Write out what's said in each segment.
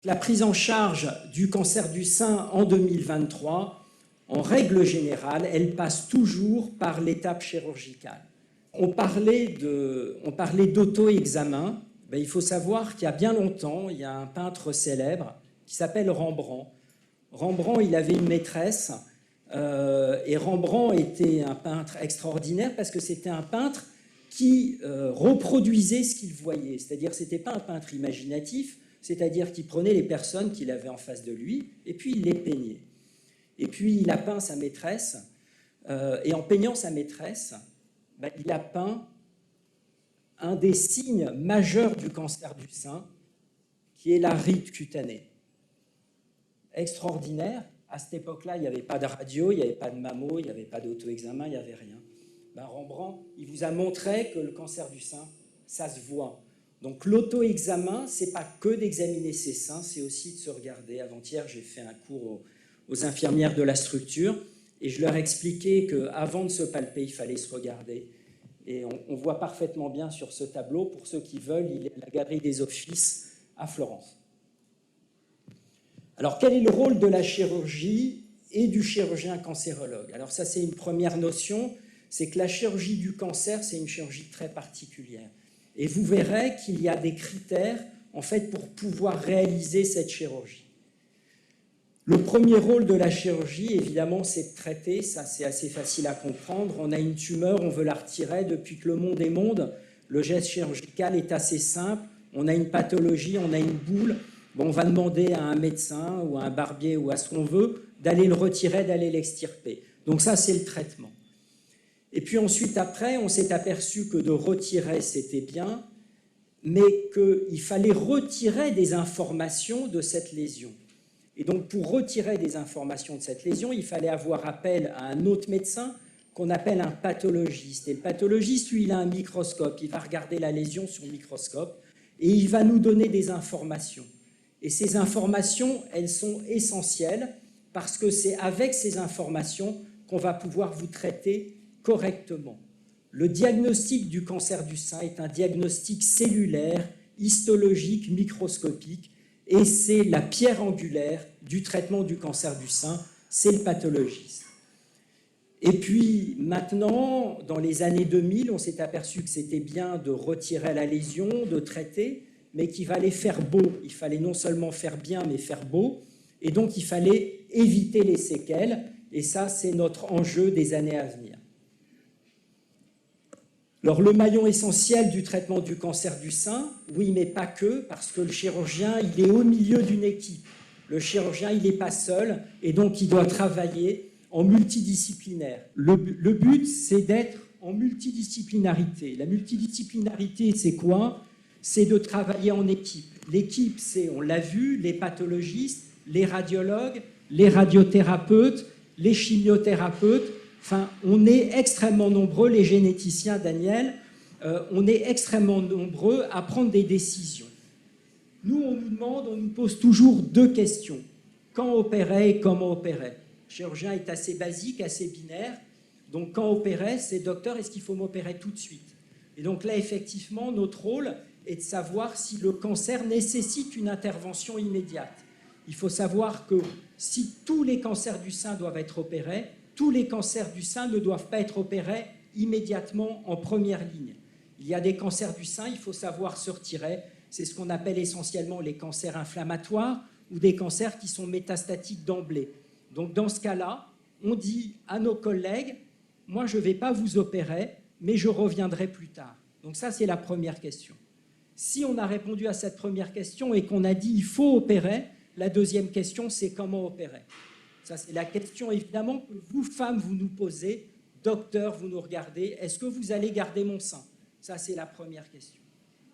La prise en charge du cancer du sein en 2023, en règle générale, elle passe toujours par l'étape chirurgicale. On parlait d'auto-examen. Ben, il faut savoir qu'il y a bien longtemps, il y a un peintre célèbre qui s'appelle Rembrandt. Rembrandt, il avait une maîtresse, et Rembrandt était un peintre extraordinaire parce que c'était un peintre qui reproduisait ce qu'il voyait. C'est-à-dire que ce n'était pas un peintre imaginatif, c'est-à-dire qu'il prenait les personnes qu'il avait en face de lui et puis il les peignait. Et puis il a peint sa maîtresse, et en peignant sa maîtresse, ben, il a peint un des signes majeurs du cancer du sein, qui est la ride cutanée. Extraordinaire. À cette époque-là, il n'y avait pas de radio, il n'y avait pas de mammo, il n'y avait pas d'auto-examen, il n'y avait rien. Ben, Rembrandt, il vous a montré que le cancer du sein, ça se voit. Donc l'auto-examen, ce n'est pas que d'examiner ses seins, c'est aussi de se regarder. Avant-hier, j'ai fait un cours aux infirmières de la structure et je leur expliquais qu'avant de se palper, il fallait se regarder. Et on voit parfaitement bien sur ce tableau, pour ceux qui veulent, il est à la Galerie des Offices à Florence. Alors, quel est le rôle de la chirurgie et du chirurgien cancérologue? Alors ça, c'est une première notion, c'est que la chirurgie du cancer, c'est une chirurgie très particulière. Et vous verrez qu'il y a des critères, en fait, pour pouvoir réaliser cette chirurgie. Le premier rôle de la chirurgie, évidemment, c'est de traiter. Ça, c'est assez facile à comprendre. On a une tumeur, on veut la retirer. Depuis que le monde est monde, le geste chirurgical est assez simple. On a une pathologie, on a une boule. Bon, on va demander à un médecin ou à un barbier ou à ce qu'on veut d'aller le retirer, d'aller l'extirper. Donc ça, c'est le traitement. Et puis ensuite, après, on s'est aperçu que de retirer, c'était bien, mais qu'il fallait retirer des informations de cette lésion. Et donc, pour retirer des informations de cette lésion, il fallait avoir appel à un autre médecin qu'on appelle un pathologiste. Et le pathologiste, lui, il a un microscope. Il va regarder la lésion sur le microscope et il va nous donner des informations. Et ces informations, elles sont essentielles parce que c'est avec ces informations qu'on va pouvoir vous traiter correctement. Le diagnostic du cancer du sein est un diagnostic cellulaire, histologique, microscopique, et c'est la pierre angulaire du traitement du cancer du sein, c'est le pathologiste. Et puis maintenant, dans les années 2000, on s'est aperçu que c'était bien de retirer la lésion, de traiter, mais qu'il fallait faire beau. Il fallait non seulement faire bien, mais faire beau, et donc il fallait éviter les séquelles, et ça, c'est notre enjeu des années à venir. Alors, le maillon essentiel du traitement du cancer du sein, oui, mais pas que, parce que le chirurgien, il est au milieu d'une équipe. Le chirurgien, il n'est pas seul, et donc il doit travailler en multidisciplinaire. Le but, c'est d'être en multidisciplinarité. La multidisciplinarité, c'est quoi? C'est de travailler en équipe. L'équipe, c'est, on l'a vu, les pathologistes, les radiologues, les radiothérapeutes, les chimiothérapeutes. Enfin, on est extrêmement nombreux, les généticiens, Daniel, on est extrêmement nombreux à prendre des décisions. Nous, on nous demande, on nous pose toujours deux questions. Quand opérer et comment opérer? Le chirurgien est assez basique, assez binaire. Donc, quand opérer, c'est docteur, est-ce qu'il faut m'opérer tout de suite? Et donc là, effectivement, notre rôle est de savoir si le cancer nécessite une intervention immédiate. Il faut savoir que si tous les cancers du sein doivent être opérés, tous les cancers du sein ne doivent pas être opérés immédiatement en première ligne. Il y a des cancers du sein, il faut savoir se retirer. C'est ce qu'on appelle essentiellement les cancers inflammatoires ou des cancers qui sont métastatiques d'emblée. Donc dans ce cas-là, on dit à nos collègues, moi je ne vais pas vous opérer, mais je reviendrai plus tard. Donc ça, c'est la première question. Si on a répondu à cette première question et qu'on a dit il faut opérer, la deuxième question, c'est comment opérer? Ça, c'est la question, évidemment, que vous, femmes, vous nous posez. Docteur, vous nous regardez. Est-ce que vous allez garder mon sein? Ça, c'est la première question.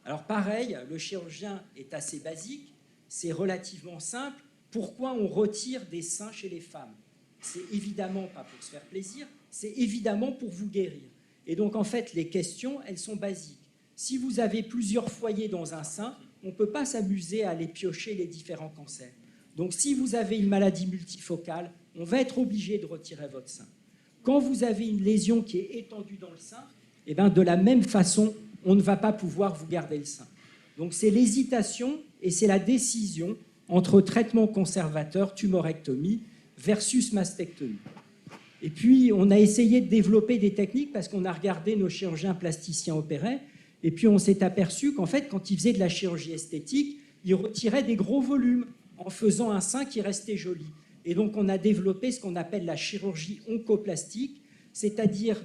Alors, pareil, le chirurgien est assez basique. C'est relativement simple. Pourquoi on retire des seins chez les femmes? C'est évidemment pas pour se faire plaisir. C'est évidemment pour vous guérir. Et donc, en fait, les questions, elles sont basiques. Si vous avez plusieurs foyers dans un sein, on ne peut pas s'amuser à aller piocher les différents cancers. Donc, si vous avez une maladie multifocale, on va être obligé de retirer votre sein. Quand vous avez une lésion qui est étendue dans le sein, eh bien, de la même façon, on ne va pas pouvoir vous garder le sein. Donc, c'est l'hésitation et c'est la décision entre traitement conservateur, tumorectomie, versus mastectomie. Et puis, on a essayé de développer des techniques parce qu'on a regardé nos chirurgiens plasticiens opérer. Et puis, on s'est aperçu qu'en fait, quand ils faisaient de la chirurgie esthétique, ils retiraient des gros volumes en faisant un sein qui restait joli. Et donc, on a développé ce qu'on appelle la chirurgie oncoplastique, c'est-à-dire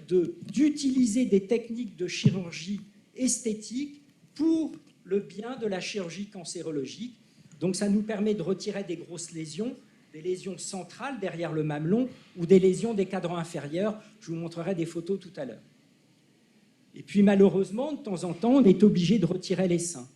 d'utiliser des techniques de chirurgie esthétique pour le bien de la chirurgie cancérologique. Donc, ça nous permet de retirer des grosses lésions, des lésions centrales derrière le mamelon ou des lésions des cadrans inférieurs. Je vous montrerai des photos tout à l'heure. Et puis malheureusement, de temps en temps, on est obligé de retirer les seins.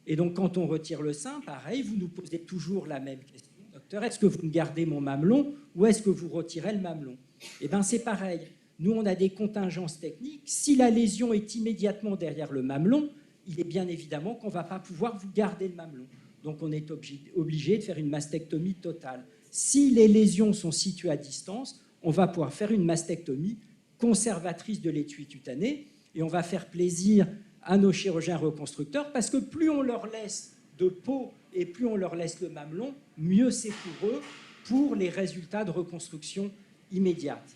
Et donc quand on retire le sein, pareil, vous nous posez toujours la même question. Docteur, est-ce que vous me gardez mon mamelon ou est-ce que vous retirez le mamelon? Eh bien c'est pareil. Nous, on a des contingences techniques. Si la lésion est immédiatement derrière le mamelon, il est bien évidemment qu'on ne va pas pouvoir vous garder le mamelon. Donc on est obligé de faire une mastectomie totale. Si les lésions sont situées à distance, on va pouvoir faire une mastectomie conservatrice de l'étui cutané et on va faire plaisir à nos chirurgiens reconstructeurs parce que plus on leur laisse de peau et plus on leur laisse le mamelon, mieux c'est pour eux pour les résultats de reconstruction immédiate.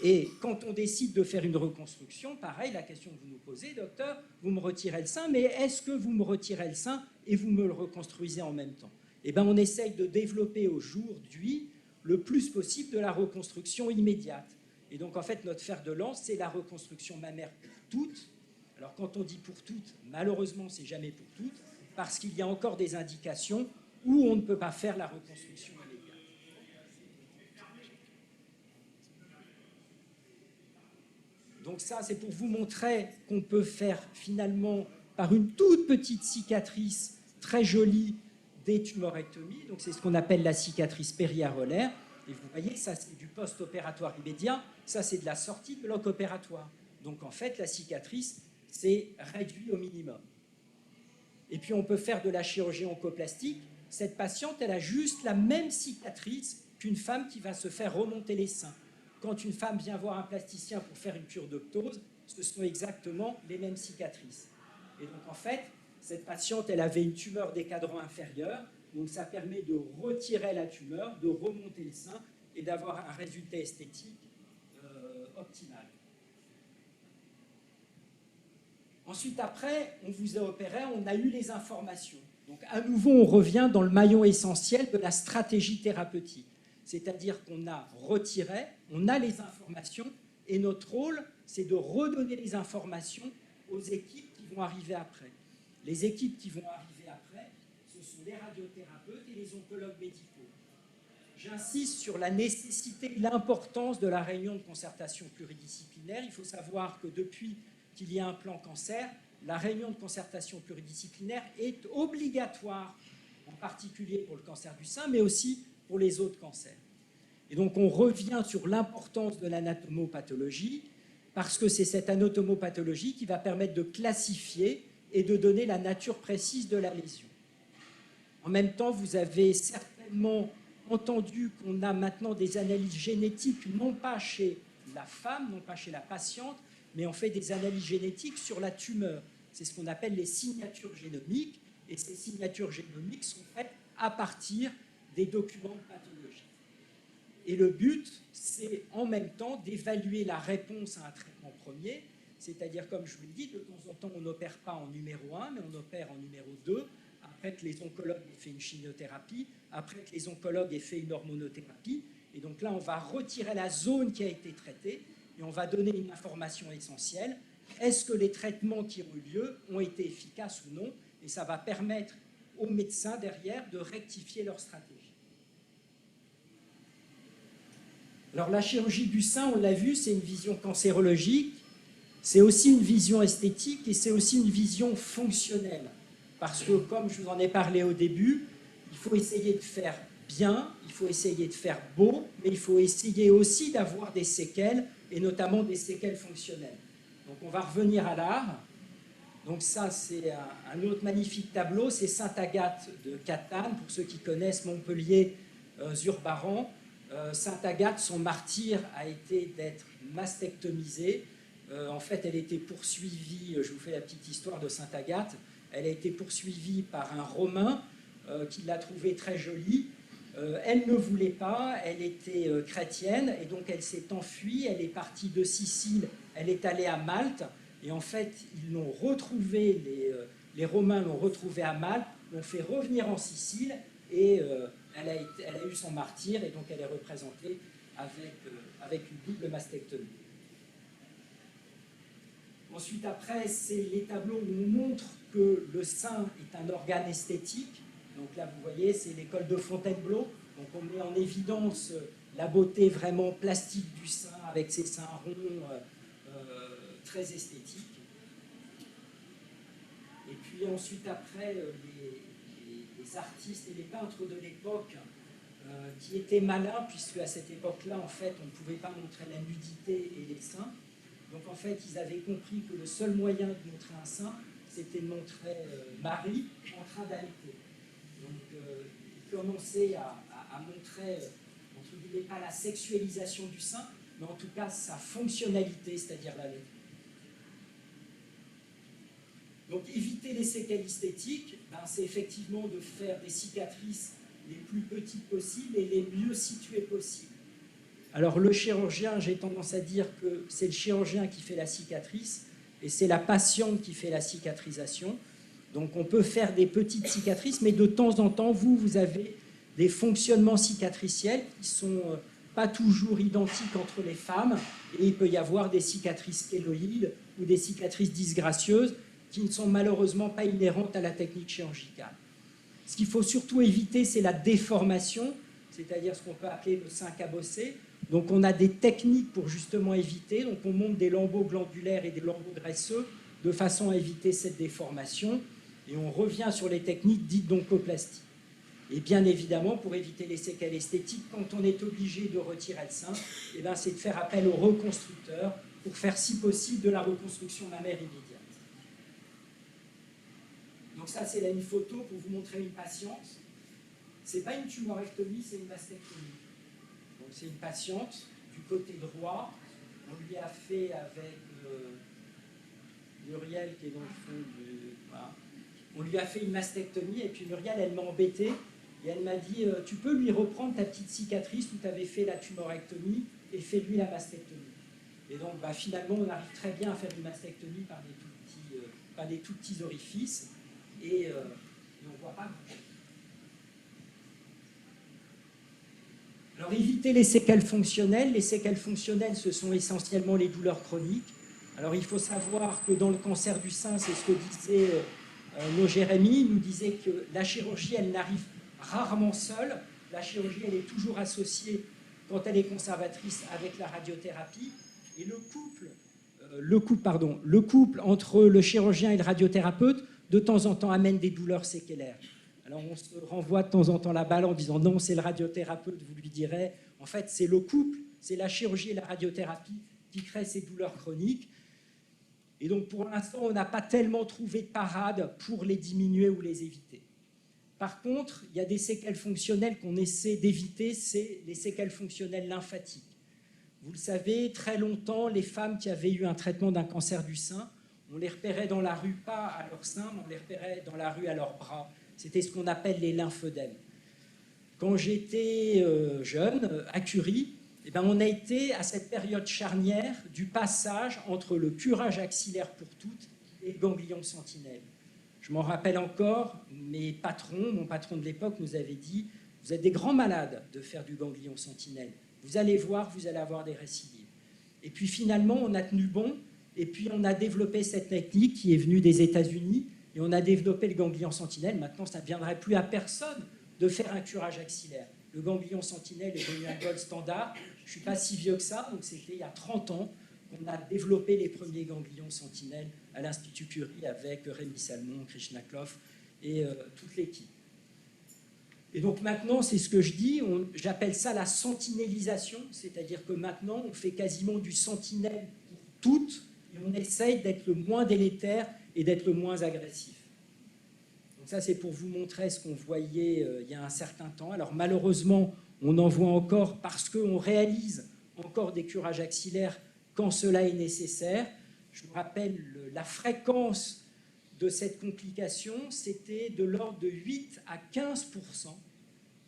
Et quand on décide de faire une reconstruction, pareil, la question que vous nous posez, docteur, vous me retirez le sein, mais est-ce que vous me retirez le sein et vous me le reconstruisez en même temps? Eh bien, on essaye de développer aujourd'hui le plus possible de la reconstruction immédiate. Et donc, en fait, notre fer de lance, c'est la reconstruction mammaire pour toutes. Alors, quand on dit pour toutes, malheureusement, c'est jamais pour toutes, parce qu'il y a encore des indications où on ne peut pas faire la reconstruction immédiate. Donc ça, c'est pour vous montrer qu'on peut faire finalement, par une toute petite cicatrice très jolie, des tumorectomies. Donc c'est ce qu'on appelle la cicatrice périarolaire. Et vous voyez, ça c'est du post-opératoire immédiat, ça c'est de la sortie de bloc opératoire. Donc en fait, la cicatrice, c'est réduit au minimum. Et puis on peut faire de la chirurgie oncoplastique. Cette patiente, elle a juste la même cicatrice qu'une femme qui va se faire remonter les seins. Quand une femme vient voir un plasticien pour faire une cure de ptose, ce sont exactement les mêmes cicatrices. Et donc en fait, cette patiente, elle avait une tumeur des cadrans inférieurs, donc ça permet de retirer la tumeur, de remonter le sein et d'avoir un résultat esthétique optimal. Ensuite, après, on vous a opéré, on a eu les informations. Donc à nouveau, on revient dans le maillon essentiel de la stratégie thérapeutique. C'est-à-dire qu'on a retiré, on a les informations, et notre rôle, c'est de redonner les informations aux équipes qui vont arriver après. Les équipes qui vont arriver après, ce sont les radiothérapeutes et les oncologues médicaux. J'insiste sur la nécessité et l'importance de la réunion de concertation pluridisciplinaire. Il faut savoir que depuis qu'il y a un plan cancer, la réunion de concertation pluridisciplinaire est obligatoire, en particulier pour le cancer du sein, mais aussi pour les autres cancers. Et donc on revient sur l'importance de l'anatomopathologie, parce que c'est cette anatomopathologie qui va permettre de classifier et de donner la nature précise de la lésion. En même temps, vous avez certainement entendu qu'on a maintenant des analyses génétiques, non pas chez la femme, non pas chez la patiente, mais on fait des analyses génétiques sur la tumeur. C'est ce qu'on appelle les signatures génomiques, et ces signatures génomiques sont faites à partir des documents pathologiques. Et le but, c'est en même temps d'évaluer la réponse à un traitement premier, c'est-à-dire, comme je vous le dis, de temps en temps, on n'opère pas en numéro 1, mais on opère en numéro 2, après que les oncologues aient fait une chimiothérapie, après que les oncologues aient fait une hormonothérapie. Et donc là, on va retirer la zone qui a été traitée et on va donner une information essentielle. Est-ce que les traitements qui ont eu lieu ont été efficaces ou non? Et ça va permettre aux médecins derrière de rectifier leur stratégie. Alors la chirurgie du sein, on l'a vu, c'est une vision cancérologique, c'est aussi une vision esthétique et c'est aussi une vision fonctionnelle. Parce que, comme je vous en ai parlé au début, il faut essayer de faire bien, il faut essayer de faire beau, mais il faut essayer aussi d'avoir des séquelles, et notamment des séquelles fonctionnelles. Donc on va revenir à l'art. Donc ça, c'est un autre magnifique tableau, c'est Sainte Agathe de Catane, pour ceux qui connaissent Montpellier, Zurbaran. Sainte Agathe, son martyre a été d'être mastectomisée. En fait, elle a été poursuivie, je vous fais la petite histoire de Sainte Agathe, elle a été poursuivie par un Romain qui l'a trouvée très jolie. Elle ne voulait pas, elle était chrétienne, et donc elle s'est enfuie, elle est partie de Sicile, elle est allée à Malte, et en fait, ils l'ont retrouvée, les Romains l'ont retrouvée à Malte, l'ont fait revenir en Sicile, et elle a eu son martyre, et donc elle est représentée avec une double mastectomie. Ensuite, après, c'est les tableaux où on montre que le sein est un organe esthétique. Donc là, vous voyez, c'est l'école de Fontainebleau. Donc on met en évidence la beauté vraiment plastique du sein, avec ses seins ronds, très esthétiques. Et puis ensuite, après, les artistes et les peintres de l'époque qui étaient malins, puisque à cette époque-là, en fait, on ne pouvait pas montrer la nudité et les seins. Donc en fait, ils avaient compris que le seul moyen de montrer un sein, c'était de montrer Marie en train d'allaiter. Donc ils commençaient à montrer, entre guillemets, pas la sexualisation du sein, mais en tout cas sa fonctionnalité, c'est-à-dire l'allaitement. Donc éviter les séquelles esthétiques, c'est effectivement de faire des cicatrices les plus petites possibles et les mieux situées possibles. Alors le chirurgien, j'ai tendance à dire que c'est le chirurgien qui fait la cicatrice et c'est la patiente qui fait la cicatrisation. Donc on peut faire des petites cicatrices, mais de temps en temps, vous avez des fonctionnements cicatriciels qui ne sont pas toujours identiques entre les femmes, et il peut y avoir des cicatrices kéloïdes ou des cicatrices disgracieuses qui ne sont malheureusement pas inhérentes à la technique chirurgicale. Ce qu'il faut surtout éviter, c'est la déformation, c'est-à-dire ce qu'on peut appeler le sein cabossé. Donc on a des techniques pour justement éviter, donc on monte des lambeaux glandulaires et des lambeaux graisseux de façon à éviter cette déformation, et on revient sur les techniques dites d'oncoplastie. Et bien évidemment, pour éviter les séquelles esthétiques, quand on est obligé de retirer le sein, c'est de faire appel au reconstructeur pour faire si possible de la reconstruction mammaire immédiate. Donc ça, c'est là une photo pour vous montrer une patiente. Ce n'est pas une tumorectomie, c'est une mastectomie. Donc c'est une patiente du côté droit. On lui a fait avec Muriel qui est dans le fond de... Voilà. On lui a fait une mastectomie et puis Muriel, elle m'a embêté et elle m'a dit tu peux lui reprendre ta petite cicatrice où tu avais fait la tumorectomie et fais-lui la mastectomie. Et donc finalement, on arrive très bien à faire une mastectomie par des tout petits orifices et on ne voit pas grand-chose. Alors, éviter les séquelles fonctionnelles. Les séquelles fonctionnelles, ce sont essentiellement les douleurs chroniques. Alors, il faut savoir que dans le cancer du sein, c'est ce que disait nos Jérémy, il nous disait que la chirurgie, elle n'arrive rarement seule. La chirurgie, elle est toujours associée, quand elle est conservatrice, avec la radiothérapie. Et le couple entre le chirurgien et le radiothérapeute, de temps en temps, amène des douleurs séquelaires. Alors on se renvoie de temps en temps la balle en disant non, c'est le radiothérapeute, vous lui direz. En fait, c'est le couple, c'est la chirurgie et la radiothérapie qui créent ces douleurs chroniques. Et donc pour l'instant, on n'a pas tellement trouvé de parade pour les diminuer ou les éviter. Par contre, il y a des séquelles fonctionnelles qu'on essaie d'éviter, c'est les séquelles fonctionnelles lymphatiques. Vous le savez, très longtemps, les femmes qui avaient eu un traitement d'un cancer du sein, on les repérait dans la rue, pas à leur sein, mais on les repérait dans la rue à leurs bras. C'était ce qu'on appelle les lymphœdèmes. Quand j'étais jeune, à Curie, on a été à cette période charnière du passage entre le curage axillaire pour toutes et le ganglion sentinelle. Je m'en rappelle encore, mon patron de l'époque nous avait dit « Vous êtes des grands malades de faire du ganglion sentinelle. Vous allez voir, vous allez avoir des récidives. » Et puis finalement, on a tenu bon, et puis on a développé cette technique qui est venue des États-Unis, et on a développé le ganglion sentinelle. Maintenant, ça ne viendrait plus à personne de faire un curage axillaire. Le ganglion sentinelle est devenu un gold standard. Je ne suis pas si vieux que ça, donc c'était il y a 30 ans qu'on a développé les premiers ganglions sentinelles à l'Institut Curie avec Rémi Salmon, Krishna Kloff et toute l'équipe. Et donc maintenant, c'est ce que je dis, j'appelle ça la sentinellisation, c'est-à-dire que maintenant, on fait quasiment du sentinelle pour toutes, et on essaye d'être le moins délétère et d'être le moins agressif. Donc ça, c'est pour vous montrer ce qu'on voyait il y a un certain temps. Alors malheureusement, on en voit encore parce qu'on réalise encore des curages axillaires quand cela est nécessaire. Je vous rappelle la fréquence de cette complication, c'était de l'ordre de 8 à 15%.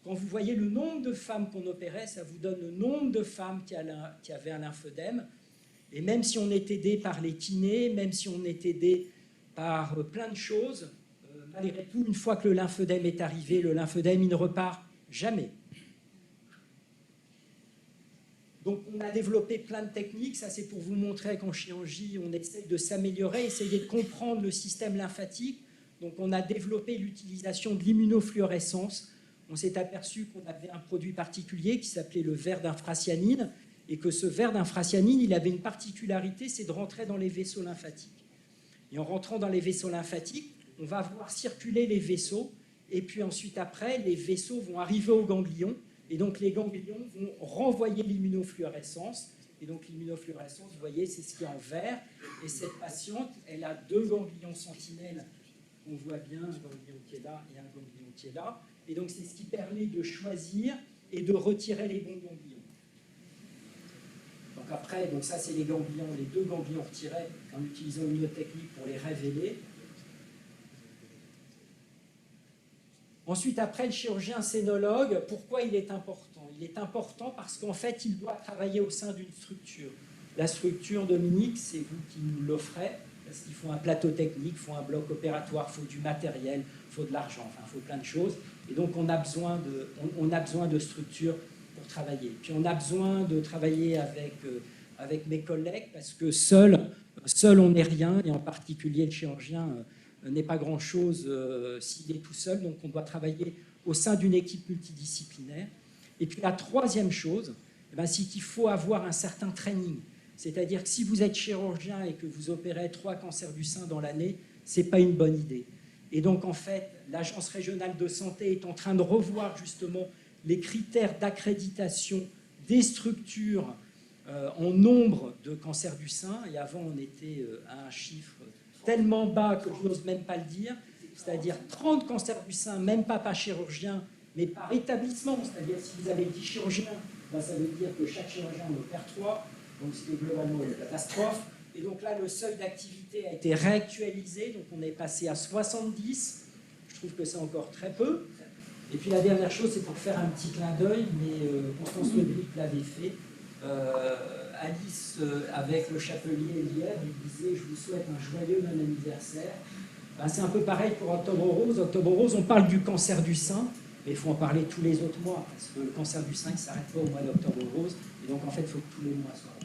Quand vous voyez le nombre de femmes qu'on opérait, ça vous donne le nombre de femmes qui avaient un lymphœdème. Et même si on est aidé par les kinés, même si on est aidé par plein de choses, malgré tout, une fois que le lymphœdème est arrivé, le lymphœdème, il ne repart jamais. Donc, on a développé plein de techniques. Ça, c'est pour vous montrer qu'en chirurgie, on essaie de s'améliorer, essayer de comprendre le système lymphatique. Donc, on a développé l'utilisation de l'immunofluorescence. On s'est aperçu qu'on avait un produit particulier qui s'appelait le verre d'infracyanine et que ce verre d'infracyanine, il avait une particularité, c'est de rentrer dans les vaisseaux lymphatiques. Et en rentrant dans les vaisseaux lymphatiques, on va voir circuler les vaisseaux et puis ensuite, après, les vaisseaux vont arriver aux ganglions. Et donc, les ganglions vont renvoyer l'immunofluorescence. Et donc, l'immunofluorescence, vous voyez, c'est ce qui est en vert. Et cette patiente, elle a 2 ganglions sentinelles. On voit bien un ganglion qui est là et un ganglion qui est là. Et donc, c'est ce qui permet de choisir et de retirer les bons ganglions. Donc après, donc ça, c'est les ganglions, les 2 ganglions retirés en utilisant une autre technique pour les révéler. Ensuite, après, le chirurgien sénologue, pourquoi il est important? Il est important parce qu'en fait, il doit travailler au sein d'une structure. La structure, Dominique, c'est vous qui nous l'offrez, parce qu'il faut un plateau technique, il faut un bloc opératoire, il faut du matériel, il faut de l'argent, enfin, il faut plein de choses. Et donc, on a besoin de structures pour travailler. Puis, on a besoin de travailler avec mes collègues, parce que seul on n'est rien, et en particulier le chirurgien n'est pas grand-chose s'il est tout seul, donc on doit travailler au sein d'une équipe multidisciplinaire. Et puis la troisième chose, c'est qu'il faut avoir un certain training. C'est-à-dire que si vous êtes chirurgien et que vous opérez 3 cancers du sein dans l'année, ce n'est pas une bonne idée. Et donc en fait, l'Agence régionale de santé est en train de revoir justement les critères d'accréditation des structures en nombre de cancers du sein. Et avant, on était à un chiffre tellement bas que je n'ose même pas le dire, c'est-à-dire 30 cancers du sein, même pas par chirurgien, mais par établissement. C'est-à-dire si vous avez 10 chirurgiens, ça veut dire que chaque chirurgien en opère 3, donc c'était globalement une catastrophe. Et donc là, le seuil d'activité a été réactualisé, donc on est passé à 70. Je trouve que c'est encore très peu. Et puis la dernière chose, c'est pour faire un petit clin d'œil, mais Constance Lebris l'avait fait. Alice, avec le chapelier hier, lui disait « Je vous souhaite un joyeux non-anniversaire ». C'est un peu pareil pour Octobre Rose. Octobre Rose, on parle du cancer du sein, mais il faut en parler tous les autres mois, parce que le cancer du sein ne s'arrête pas au mois d'Octobre Rose, et donc en fait, il faut que tous les mois soient